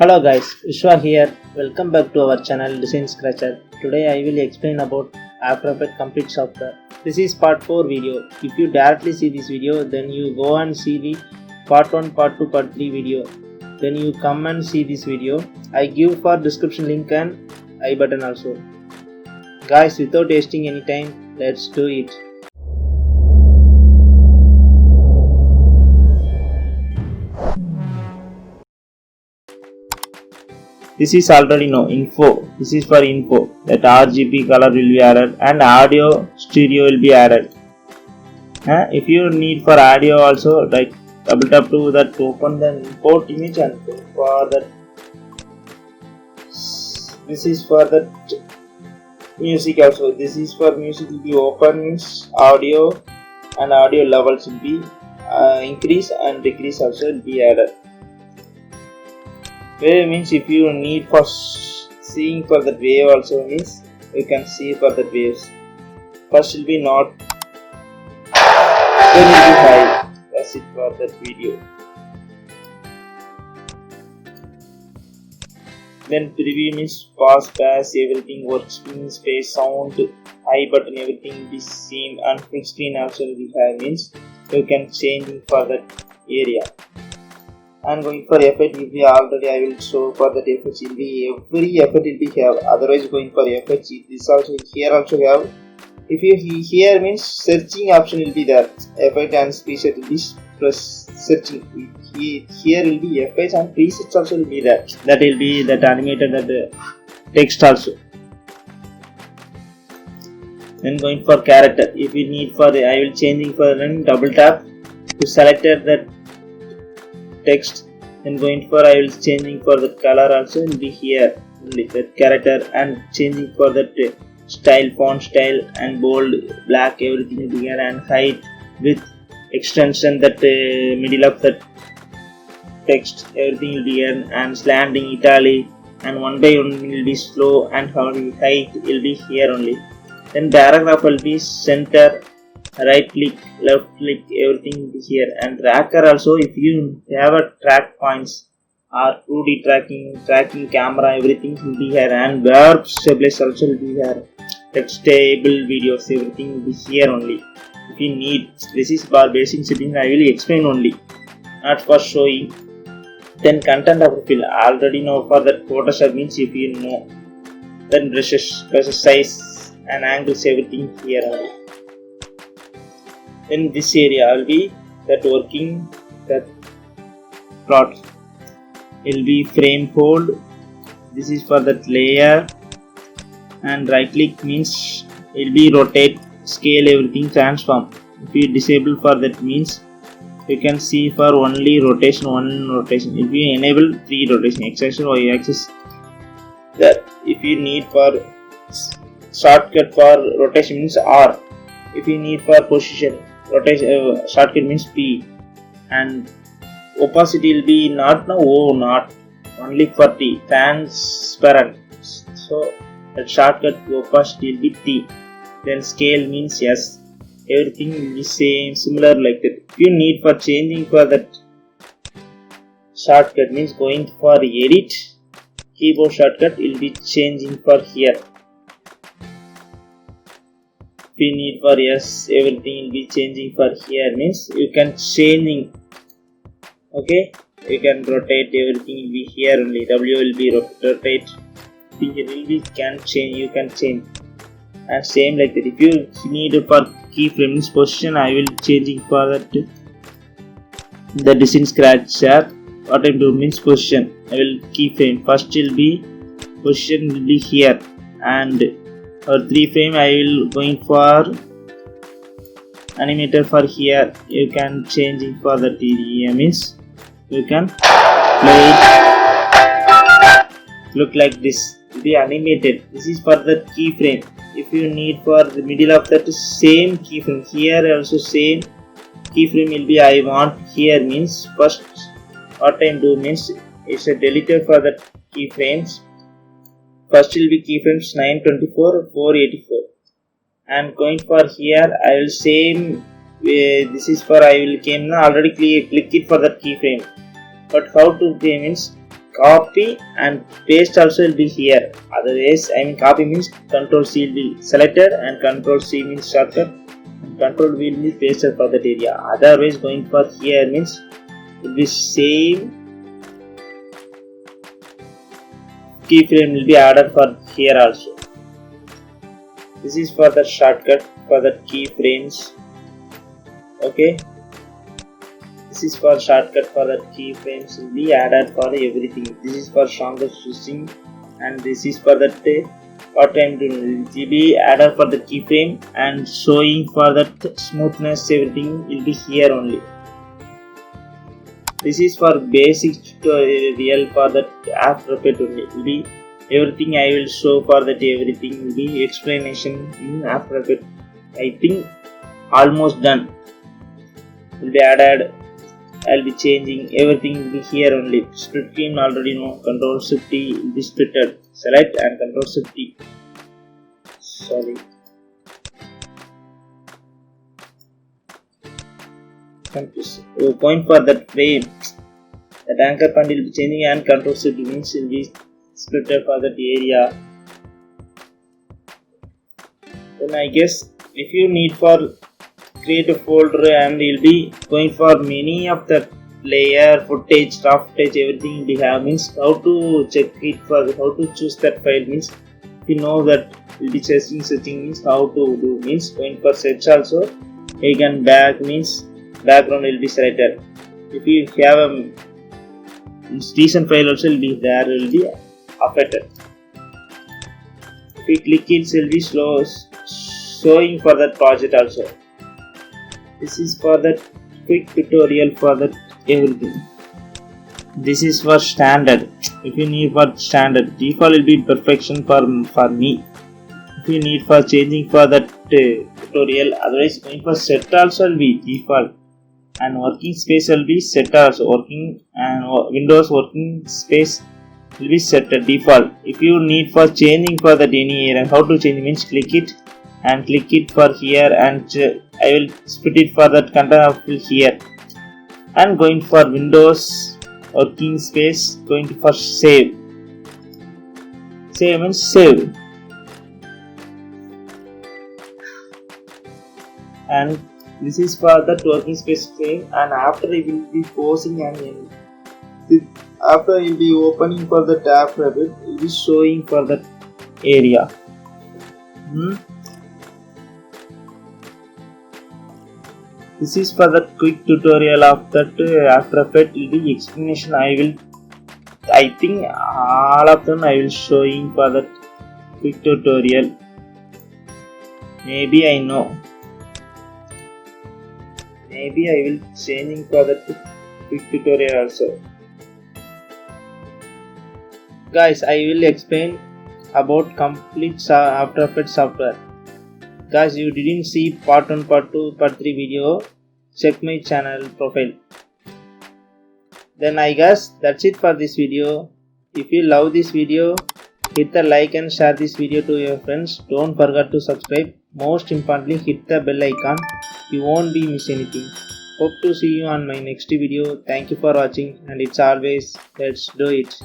Hello guys, Vishwa here. Welcome back to our channel Design Scratcher. Today I will explain about After Effects Complete Software. This is part 4 video. If you directly see this video, then you go and see the part 1, part 2, part 3 video. Then you come and see this video. I give for description link and I button also. Guys, without wasting any time, let's do it. This is already no info. This is for info that RGB color will be added and audio stereo will be added. If you need for audio also, like double tap to that to open the import image and for that. This is for that music also. This is for music will be open means audio and audio levels will be increase and decrease also will be added. Wave means if you need for seeing for that wave also means you can see for that waves. First will be not, then will be high. That's it for that video. Then preview means pause, pass, everything works, means space, sound, I button, everything will be same, and full screen also will be high means you can change for that area. And going for effect will be already I will show for that effects will be every effect will be have, otherwise going for effects this also here also have. If you here means searching option will be there, effect and preset will be press searching. Here will be effects and presets also will be there, that will be that animated that text also. Then going for character, if you need for the I will changing for then double tap to select that text, then going for I will changing for the color also will be here only that character, and changing for that style, font style and bold, black, everything will be here, and height, width, extension, that middle of that text, everything will be here, and slanting, italic, and one by one will be slow, and height will be here only. Then paragraph will be center, right click, left click, everything will be here, and tracker also if you have a track points or 2D tracking camera, everything will be here, and verb stabilizer also will be here, textable videos, everything will be here only. If you need, this is for basic setting I will explain only, not for showing. Then content of fill already know for that Photoshop means if you know. Then brushes size and angles, everything here only. Then this area will be that working that plot will be frame hold. This is for that layer, and right click means will be rotate, scale, everything, transform. If you disable for that means you can see for only rotation, one rotation. If you enable 3 rotation, x axis or y axis, that if you need for shortcut for rotation means R. If you need for position, rotation shortcut means P, and opacity will be not not only for T, transparent, so that shortcut opacity will be T. Then scale means S, everything will be same, similar like that. If you need for changing for that shortcut means going for edit, keyboard shortcut will be changing for here. If you need for yes, everything will be changing for here means you can changing. Okay, you can rotate, everything will be here only. W will be rotate, it will be can change, you can change, and same like that. If you need for keyframe means position, I will changing for that the Design Scratcher. What I do means position, I will keyframe first will be position will be here, and for 3 frame I will going for animator for here. You can changing for the TDM means you can play it look like this, be animated. This is for the keyframe. If you need for the middle of that same keyframe, here also same keyframe will be I want here means first what I do means it's a deleter for the keyframes. First will be keyframes 924, 484, and going for here I will same this is for I will came already click it for that keyframe. But how to play means copy and paste also will be here. Otherwise, I mean copy means Control C will be selected and Control C means shortcut. Control V will be pasted for that area. Otherwise, going for here means will be same keyframe will be added for here also. This is for the shortcut for the keyframes. Okay. This is for shortcut for the keyframes will be added for everything. This is for strongest switching, and this is for that what I'm doing. It will be added for the keyframe and showing for that smoothness. Everything will be here only. This is for basic tutorial for that After Effects only. Will be everything I will show for that. Everything will be explanation in After Effects. I think almost done. Will be added. I'll be changing everything will be here only. Split screen already know. Control Shift T will be splitted. Select and Control Shift T. Sorry. Going for that frame. That anchor point will be changing and Control Shift means will be splitted for that area. Then I guess if you need for create a folder and you'll be going for many of the layer, footage, raw footage, everything we have means how to check it for how to choose that file means you know that we'll be searching means how to do means going for search also again back means background will be selected. If you have a decent file also will be there will be affected. If you click it will be showing for that project also. This is for the quick tutorial for the everything. This is for standard. If you need for standard, default will be perfection for me. If you need for changing for that tutorial, otherwise going for set also will be default, and working space will be set also working, and Windows working space will be set default. If you need for changing for that any area, how to change means click it and click it for here and I will split it for that content of here and going for Windows working space going to for save means save, and this is for that working space frame, and after it will be posing and after it will be opening for the tab it will be showing for that area. This is for the quick tutorial of that After Effects will be explanation. I think all of them I will showing for that quick tutorial. Maybe I know. Maybe I will changing for that quick tutorial also. Guys, I will explain about complete After Effects software. Guys, you didn't see part 1, part 2, part 3 video, check my channel profile. Then I guess that's it for this video. If you love this video, hit the like and share this video to your friends. Don't forget to subscribe. Most importantly, hit the bell icon. You won't be miss anything. Hope to see you on my next video. Thank you for watching, and it's always let's do it.